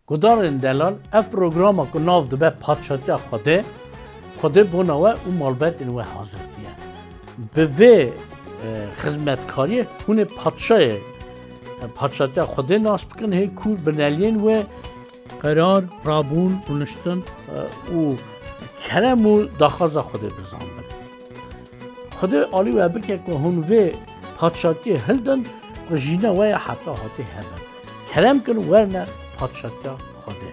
گدارن دلال اف پروگرام کو ناو دبه پادشاهی خوده بوناوه او مالبت اینوه حاضر بیه به وی خدمتکاری هونه پادشاهی خوده ناس بکن هی کور بنالین و قرار رابون رونشتن و کرم و داخاز خوده بزن بد خوده آلی و بکه که هون وی پادشاهی هلدن و جینا وی حتی هاتی هبن کرم کن ورنه پادشاهی خوده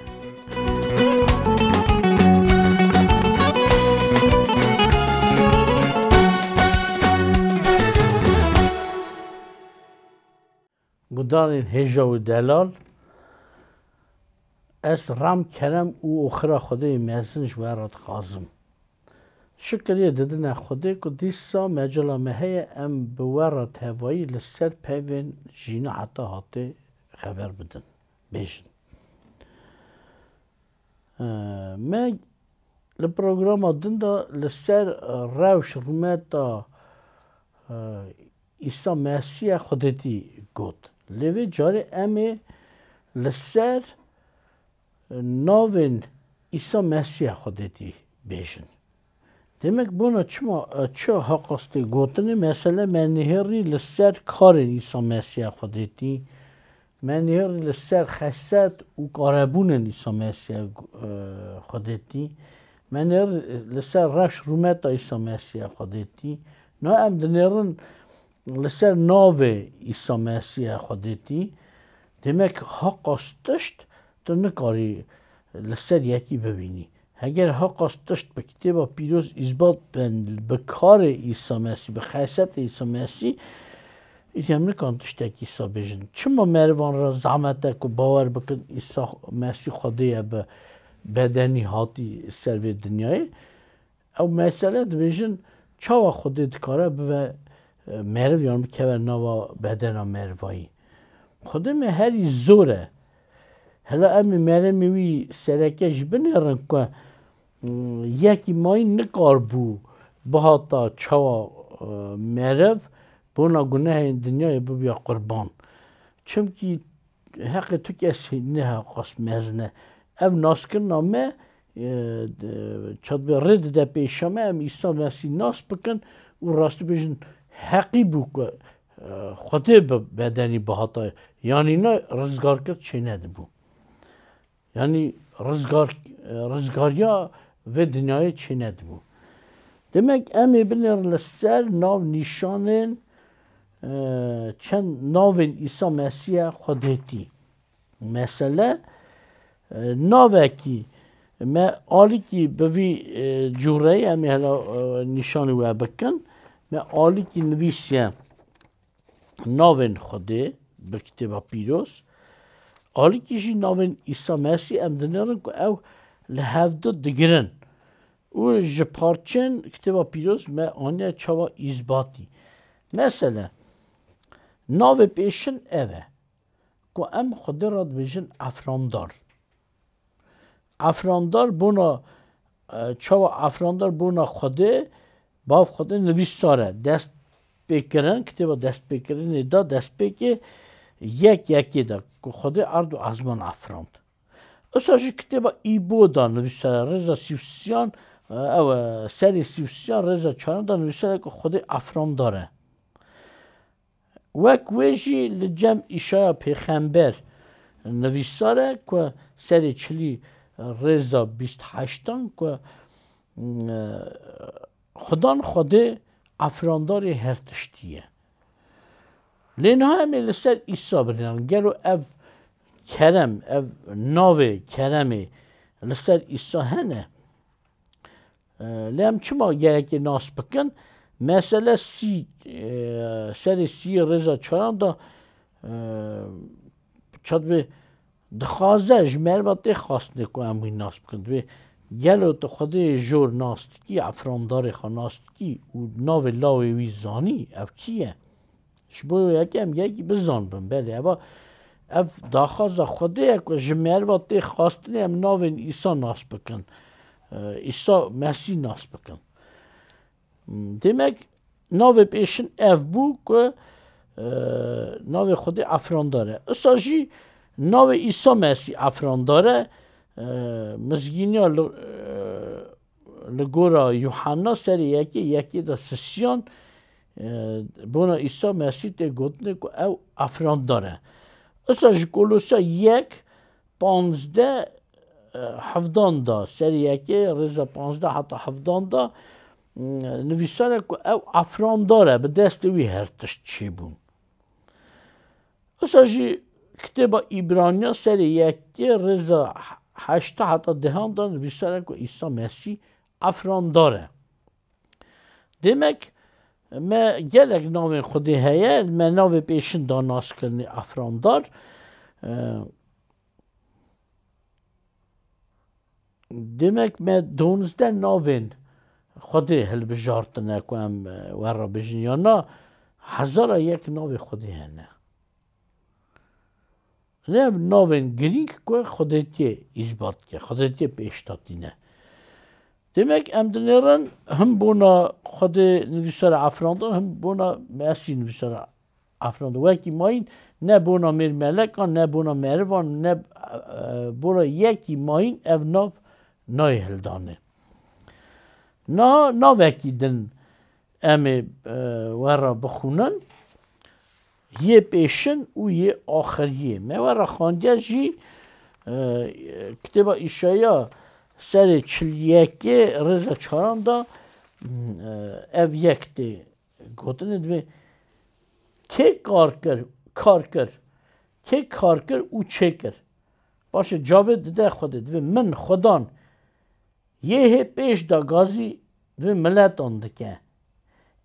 گدارین هجا و دلال از رام کرم او اخرى خوده مزنش ورد قازم شکریه دادن خوده که دیسا مجلا مهی ام بورد هوایی لسر پیوین جینا حتی هاته خبر بدن بیشن ما لپروگرام دن دا لسر روش رومت دا عیسی مسیح خودتی گود لیوی جاری امی لسر ناوین عیسی مسیح خودتی بیشن demek buna ço hakasti gotini mesela menheri لسر کارن عیسی مسیح خودتی menheri لسر خاصت و قربونن عیسی مسیح خودتی menheri لسر رش رومت عیسی مسیح خودتی نه ام دنیرن لسر ناو عیسی مسیح خودتی demek hakastشت تو نکاری لسر یکی ببینی اگر حق استشت به کتاب پیروز اثبات به کار عیسی مسیح به خاصیت عیسی مسیح ایتیم نکن تشتک عیسی بیشن چما مروان را زحمت کو باور بکن عیسی مسیح خدایه به بدنی هاتی سر دنیای او مسئله بیشن چاوا خدای دکاره به مرو یارم که نوا بدن مروایی خدای می هری زوره هلا امی مرو میوی سرکش بنیرن که یکی مای نکار بو بهاتا چوا مرف بونا گناه دنیای بو بیا قربان چونکی حق تو کسی نه قص مزنه اف ناسکن نامه چاد به رد ده پیشامه ام عیسی مسیح ناس بکن و راست بیشن حقی بو که خودی بدنی بهاتا یعنی نه رزگار کرد چه نده بو یعنی رزگاریا و دنیای چی ندبو demek امی بنر لسر ناو نشانن چند ناوین عیسی مسیح خودتی مثلا ناوه کی ما آلی کی بوی جوره امی هلا نشانی و بکن ما آلی کی نویسیم ناوین خوده به کتاب پیروز آلی کیشی ناوین عیسی مسیح ام دنیارن که او لحفظه دگرن و جپارچن کتاب پیروز ما آنیا چوا ایزباتی مثلا ناو پیشن اوه که ام خود را بیشن افراندار بونا چوا افراندار بونا خوده باف خوده نویساره دست بکرن کتاب دست بکرن دا دست بکه یکی دا که خوده ارد و ازمان افراند اساجی کتاب ایبو دا نویساره رضا سیوسیان او سری سیوسیان رضا چانم دا نویساره که خوده افران داره وک ویجی لجم ایشای پیغمبر نویساره که سری چلی رضا 28 که خدان خوده افرانداری هرتشتیه لین ها همی لسر ایسا برینن گلو اف کرم اف ناوه کرمه لسر ایسا هنه لیم چما گرکی ناس بکن مثلا سر سی رضا چاران دا چاد به دخوازه جمعه و خواست نکو اموی ناس بکن دوی گلو تا خوده جور ناست کی افراندار خوا ناست کی و ناو لاوی وی زانی اف کیه شبو یکی بزان بم بله اما اف داخاز خوده یک جمعه و خواست نیم ناوین ایسا ناس بکن عیسی مسیح ناس بکن demek ناو پیشن اف بو که ناو خود افران داره اساجی ناو عیسی مسیح افرانداره مزگینیا لگورا یوحنا سری یکی دا سسیان بونا عیسی مسیح ده گوتنه که او افرانداره اصلا جکولوسا 1:15 حفظان دا سری رزا 15 حتی حفظان دا نویساره که او افرانداره به دست وی هرتش چی بون اصلا جی کتاب ایبرانیا سری رزا 8 حتی 10 دا نویساره که عیسی مسیح افرانداره demek me gelek navên Xwedê heye me navê pêşin da naskirinê afrandar demek me 12 navên Xwedê hilbijartine ku em were bijin ya na hezara yek navê Xwedê hene ne navên girîng ku Xwedê tê îzbat ke Xwedê tê pêşdatîne demek em dinêrin him bona Xwedê nivîsara afrandar him bona Mesîh nivîsara afrandar wekî mayîn ne bona mêr melekan ne bona merivan ne bona yekî mayîn ev nav nayê hildanê navekî din em ê were bixwînin yê pêşin û yê axiriyê me were xandiye jî kitêba îşaya سر 41 رزا 4 دا ev yek de gotine dve ke kar kir û çêkir baş cavê dide Xwedê dve min Xwedan yê hê pêş da gazî dve miletan dike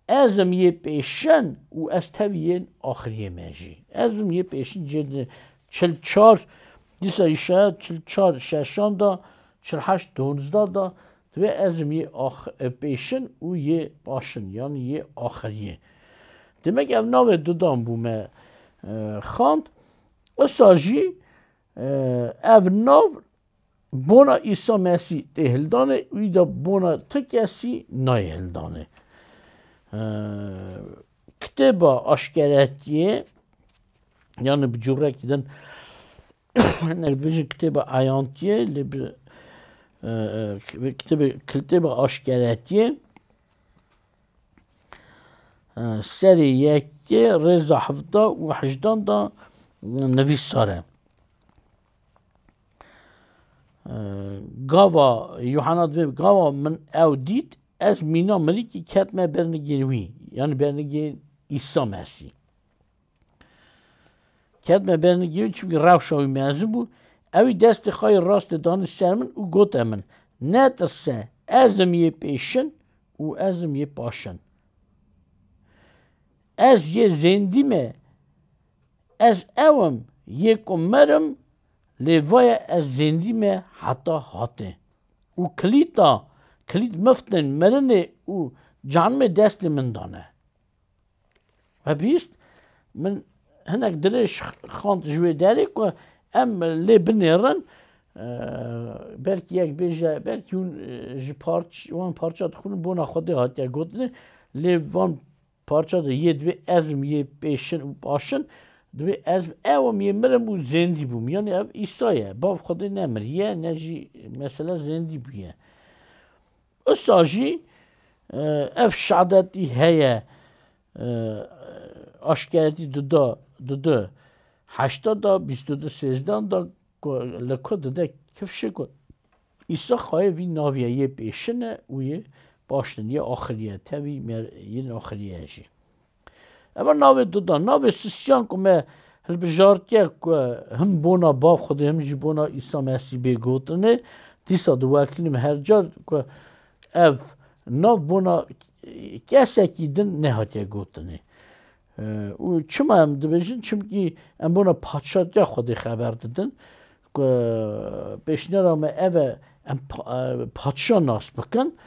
ezim yê pêşin û ez tevî yên axiriyê me jî ezim yê pêşin cê 44 dîsa îşaya 44 şeşan da 48 12 da ve ezim ye pêşin û yê başin yani yê axiriyê demek ev navê dudan bû me xand esa jî ev nav bona İsa Mesîh tê hildanê wî da bona ti kesî nayê hildanê kitêba aşkeretiyê yani bi cûrekî din bijin kitêba ayantiyê lê bi kitêba aşkeretiye serê yekê rêza 17 û 18 da nivîsare gava Yuhanna divê gava min ew dît ez mîna mirîkî ketme bernigên wî yani bernigên İsa Mesîh ketme bernigên wî çünkü rewşa wî mezin bû Ew destê xwe rastê danî ser min û gote min netirse ezim yê pêşin û ezim yê paşin ez yê zêndî me ez ewim yê ku merim lê vaya ez zêndî me heta hatê û kilît miftin mirinê û canimê destê min dane ve bîst min hinek dirêj xand ji wê derê ku em lê binêrin belkî yek bêje belkî hûn ji wan parça dixwînin bona Xwedê hatiye gotinê lê van parça de yê divê ezim yê pêşin û paşin divê ez ewim yê mirim û zêndî bûm yani ev İsa ye bav Xwedê nemiriye ne jî mesele zêndî bûye issa jî ev şeadetî heye aşkeretî dide 80 da 22 13 da li ku dide kifşe ku İsa xaye vî naviye yê pêşin e û yê başin yê axiriye tevî yên axiriye jî ev navê dudan navê sisyan ku me hilbijartiye ku him bona bav Xwedê him jî bona İsa Mesîh bê gotinê dîsa diwekilîm her car ku ev nav bona kesekî din nehatiye gotinê û çima em dibêjin çimkî em bona padşahtiya Xwedê xeber didin ku pêşniyara me ev e em padşah nas bikin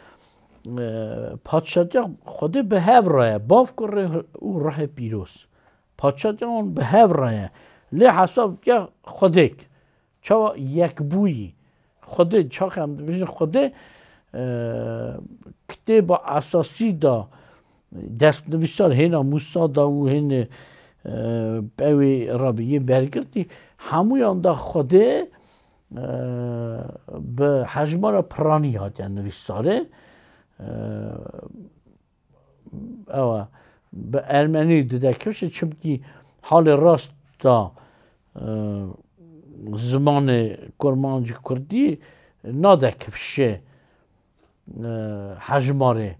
padşahtiya Xwedê bi hev raye bav ku rê û rehê pîroz padşahtiya wan bi hev raye lê hesabtiya Xwedêk çawa yekbûyî Xwedê çaxa em dibêjin Xwedê kitêba esasî da destnivîsar hêna Musa da û hêne pewê rabiyê bergirtî همویان دا خوده به حجمار پرانی هات یعنی نویساره او به ارمنی دیده کشه چونکی حال راست دا زمان کرمانجی کردی ناده کفشه حجماره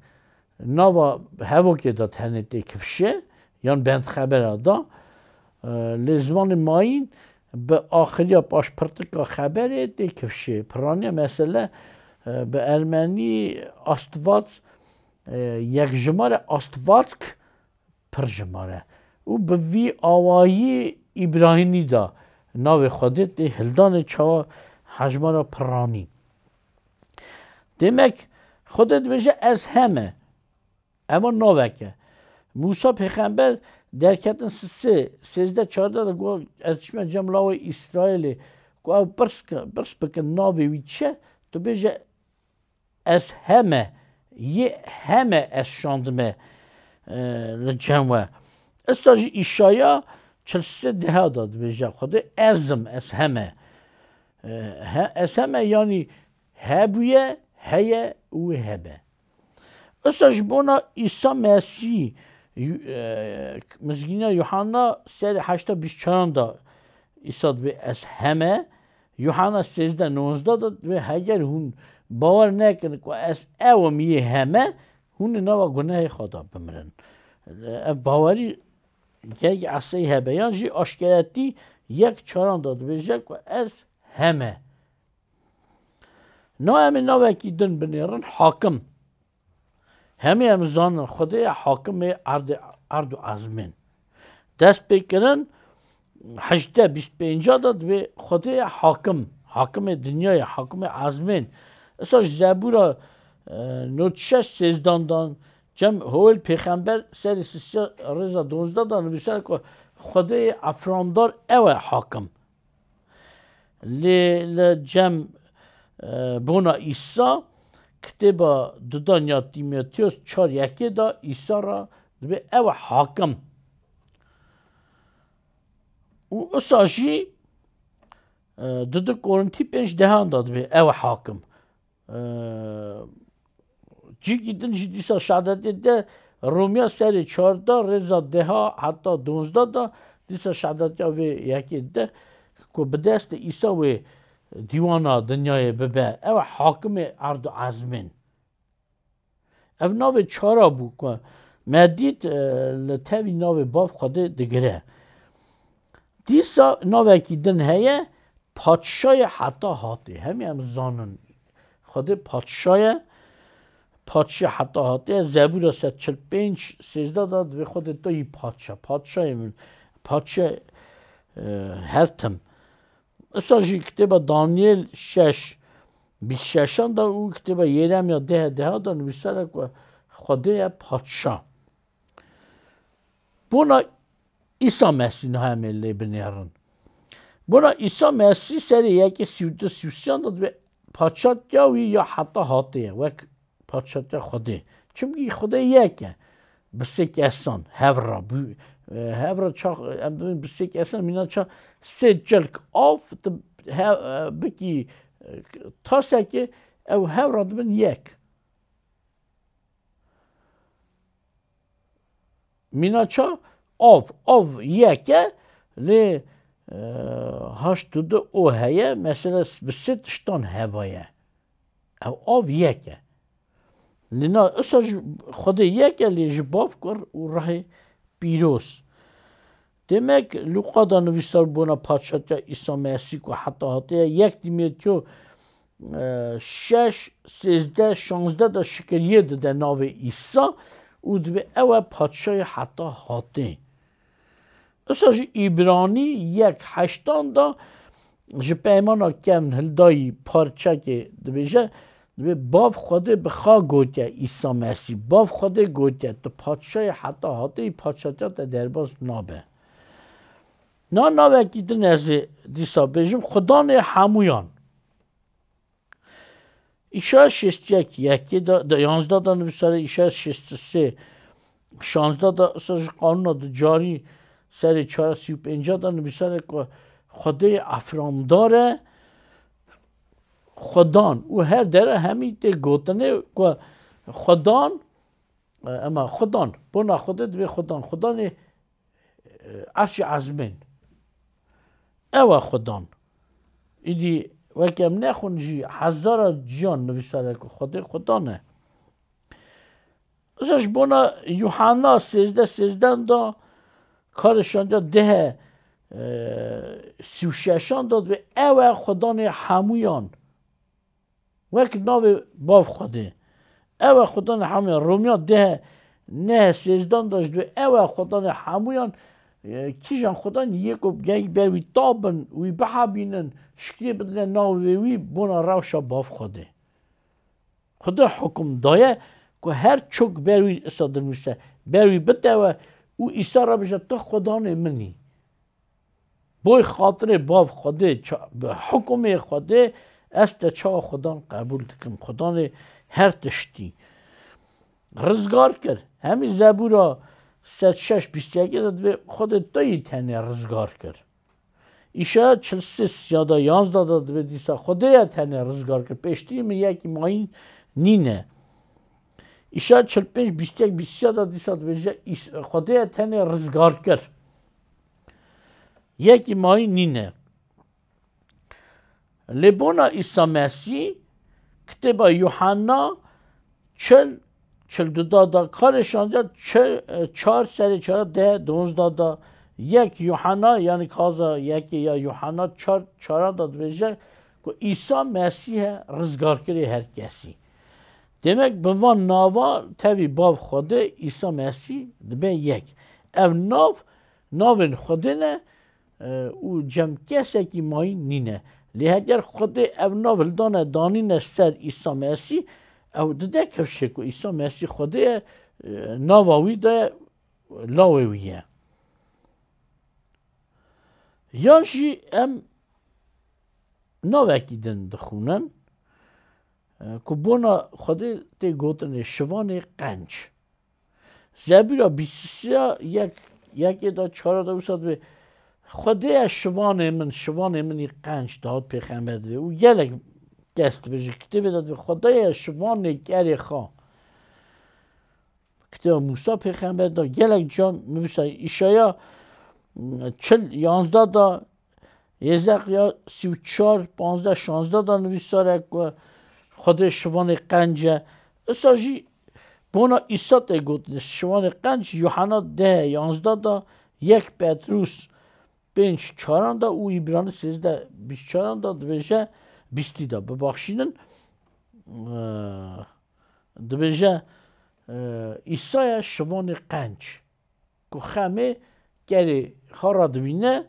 نوا هوا که دا تنیده کفشه یان بند خبره دا لزمان ماین به آخری باش پرتکا خبره دی کفشه پرانی مثلا به ارمنی استوات یک جماره استواتک پر جماره او به وی آوایی ابراهیمی دا ناو خودت دی هلدان چاوا حجماره پرانی demek خودت بشه از همه اما ناوکه موسی پیغمبر در کتن سیزده چارده دا گوه از چشم جملاوی اسرائیلی گوه برس بکن ناوی وی چه تو بشه از همه یه همه از شاندمه لجمعه استاجی ایشایا 43 ده داد بشه خود ازم از همه از همه یعنی هبویه هیه و هبه استاج بونا عیسی مسیح مزگینا یوحنا سر 8:24 دا عیسی به از همه یوحنا 13:19 داد و اگر هون باور نکنه که از اومیه همه هون نوا گناه خدا بمرن باوری یک عصای هبه یعنی جی اشکراتی یک چاران داد بشه که از همه نه همه نوکی دن بنیرن حاکم همه زانن خدای حاکم ارد و ازمین دست بکرن 8:25 داد به خدای حاکم دنیای حاکم ازمین اصلا زبورا نوتشش 13 دان جم هول پیغمبر سر 12 دان نویسر که خدای افراندار اوه حاکم جم بونا عیسی کتابا دودان یا تیموتیوس 4:1 دا عیسی را به اوه حاکم و اساشی دو کورنتی 5:10 داد به اوه حاکم جی گیدن جدیسا شهادتی ده رومیا سری 14 رضا 10 حتی 12 دا دیسا شهادتی و یکی ده که به دست عیسی و دیوانا دنیای ببه او حاکم ارد و ازمین او ناو چارا بو که مدید لطوی ناو باف خواده دگره دیسا ناو اکی دن هیه پادشای حتی هاتی همی هم زانن خواده پادشای حتی هاتی زبور 145 13 داد به خود دوی پادشای من پادشای هرتم اساجی کتاب دانیل 6:26 دا او کتاب یرمیا 10:10 دا نویسره که خدای پادشاه بونا عیسی مسیح نه همه لی بنیارن بونا عیسی مسیح سری یکی 32 داد به پادشاه جاوی یا حتی هاتیه و پادشاه خدای چونکه خدای یکه بسه کسان هفرا چاق بسه کسان مینا چا سه جلک آف بکی تاسه که او هفرا دبن یک مینا چا آف یکه لی هشت دو او هیه مثلا بسه تشتان هوایه او آف یکه لینا اصلا خود یکه لی جباف کر و راه پیروز demek Luka'da nüvisar buna padişahta İsa Mesih ve hatta یک تیموتیو 6 13 16 da şikayet de nave İsa و به او پادشاه حتی هاته اساش ایبرانی 1:8 دا جه پیمانا کم هلدایی پارچه که دبیشه باف خوده بخوا گوته عیسی مسیح باف خوده گوته تو پادشاه حتی هاته پادشاه تا درباز نابه نه وکیدن از دیسا بجم خدا نه همویان ایشا 61 دا 11 دا نویساره ایشا 63 16 دا اساس قانون دا جاری سر 435 دا نویساره که خدای افرامداره خدان و هر دره همی تی گوتنه که خدان اما خدان بنا خدا دبی خدان عرش عظمین او خدان ایدی وکم نخون جی هزار جان نویساره که خدانه ازش بنا یوحنا 13 دا کارشان ده 36 داد و او خدان همویان وک ناو باف خوده او خدان همویان رومیا ده نه 13 داشت و او خدان همویان کیجان خدان یک بروی تابن وی بحبینن شکری بدن ناوی بنا روشا باف خوده خدا حکم دایه که هر چوک بروی اصادر میشه بروی بتوه او ایسا را بشه تو خدان منی بای خاطر باف خوده حکم خوده است چا خدان قبول دکم خدان هر تشتی رزگار کرد همین زبورا 106-21 داد به خود توی تنه رزگار کرد ایشا 43 یادا 11 داد به دیسا خدا تنه رزگار کرد پیشتی می یکی ماین نینه ایشا 45-21 داد دیسا به خدا تنه رزگار کرد یکی ماین نینه لبونا عیسی مسیح کتاب یوحنا 42 دا کارشان داد 4:4 دا یک یوحنا یعنی کازا یکی یا یوحنا 4 داد بشه که عیسی مسیح رزگار کری هر کسی demek به وان ناوا تاوی باو خوده عیسی مسیح دبه یک او ناو خوده نه او جمع کسی که مایی نینه لهگر خود او ناول دانه دانین سر عیسی مسیح او ده کفشه که عیسی مسیح خوده ناواوی ده لاویه یانشی ام ناوکی دن دخونن که بونا خوده ده گوتن شوان قنج زبیرا 23 یکی دا 4 دا وساد به خدای شوان منی قنج داد پیغمبر ده او یلک دست بشه کتاب داد به خدای شوان گری خواه کتاب موسی پیغمبر داد یلک جان نویسه ایشایا 11 دا یزقیا 34-15-16 دا نویساره که خدای شوان قنجه اساجی بونا عیسی ده گوتن شوان قنج یوحنا 10-11 دا 1 پتروس 5-4 دا او ایبران 13-24 دا دویجه 20 دا ببخشینن دویجه عیسی شوان قنج که خمه گری خارا دوینه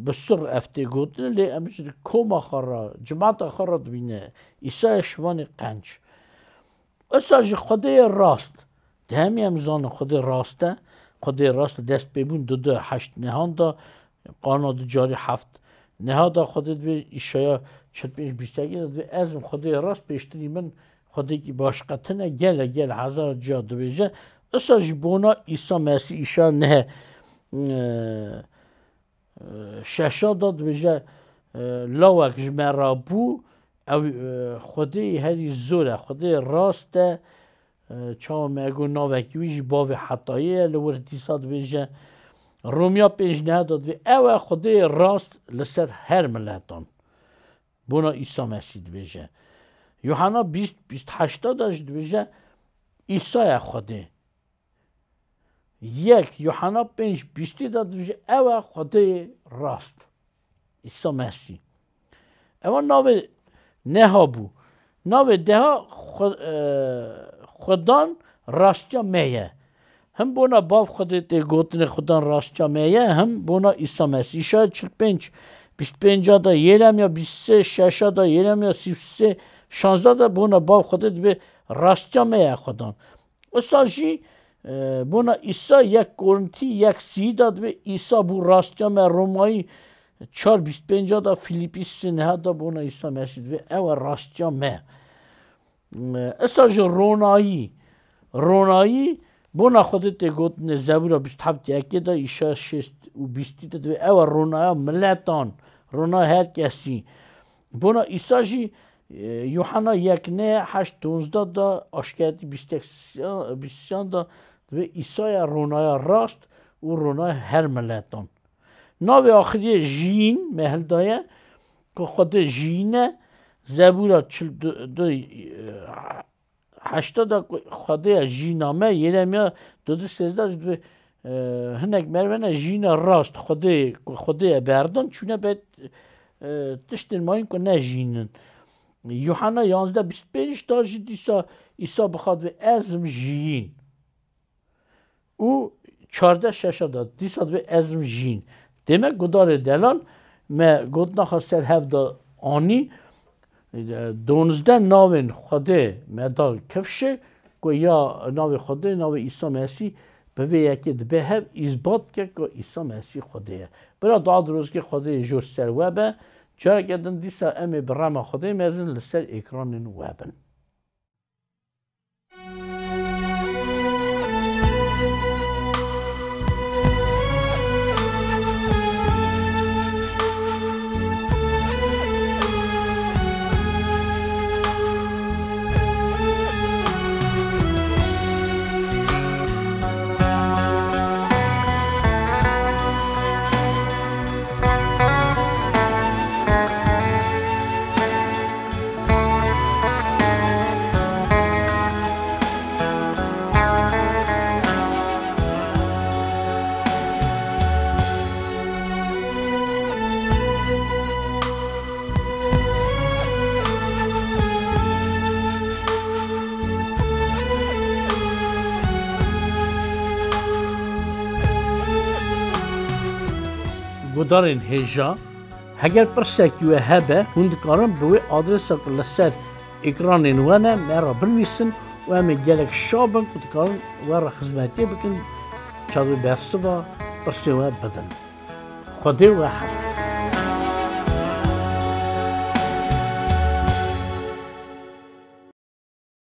بسر افته گوتن لی امشد کوما خارا جماعت خارا دوینه عیسی شوان قنج اساج خدای راست ده همی امزان خدای راسته خدای راست دست ببون 2-8 نهان دا قانون جاری 7 نهادا خودت به ایشایا 45-21 داد و ازم خدای راست پیشتری من خدایی که باش قطنه گل هزار جاد بیجه اساجی بونا عیسی مسیح ایشا نه ششا داد بیجه لاوک جمعه بو او خدای هری زوره خدای راسته چا مگو ناوکیویش باوی حتایه لور دیساد بیجه رومیا 5 داد و او خدای راست لسر هر ملتان بونا عیسی مسیح بیجه یوحنا 20-28 داشت بیجه عیسی خدای 1 یوحنا 5-20 داد بیجه او خدای راست عیسی مسیح اما ناو نه بو ناو ده خدان راستیا میه هم بونا باف خودت گوتن خدان راستیا میه هم بونا عیسی مسیح شاید 45-25 دا یرمیا 23-6 دا یرمیا 33-16 دا بونا باف خودت به راستیا میه خدان اساجی بونا عیسی 1 کورنتی 1:30 داد به عیسی بو راستیا میه رومایی 4:25 دا فیلیپی 3 دا بونا عیسی مسیح به او راستیا میه اساج رونایی بونا خودت گوتن زبورا 27 دا ایشا 6 و بیستی دوی او رونای ملتان رونای هر کسی بنا ایسا جی یوحنا 1:8-19 دا آشکارتی بیستیان دا دوی ایسای رونای راست و رونای هر ملتان ناوی آخری جین محل دایه که خود جینه زبورا 80 خود جینامه یرمیا 2:13 هنگ مرونه جین راست خود بردان چونه باید تشتن ماین که نه جینن یوحنا 11:25 دا جد ایسا بخواد و ازم جین او 14:6 داد دیسا و ازم جین demek gudar delal me godna xaser hevda ani donuzde navên Xwedê me da kevşe ku ya navê Xwedê navê İsa Mesîh bi vê yekê dibe hev îzbat ke ku İsa Mesîh Xwedê ye bila da dirozkê Xwedê jor ser we be careke din dîsa em ê bi rema Xwedê mezin li ser ekranên we bin gudarên hêja heger pirsekî we hebe hûn dikarin bi wê adresa li ser ekranên we ne me ra binivîsin û em ê gelek şabin ku dikarin we ra xizmetê bikin çavê bersiva pirsê we bidin Xwedê we hest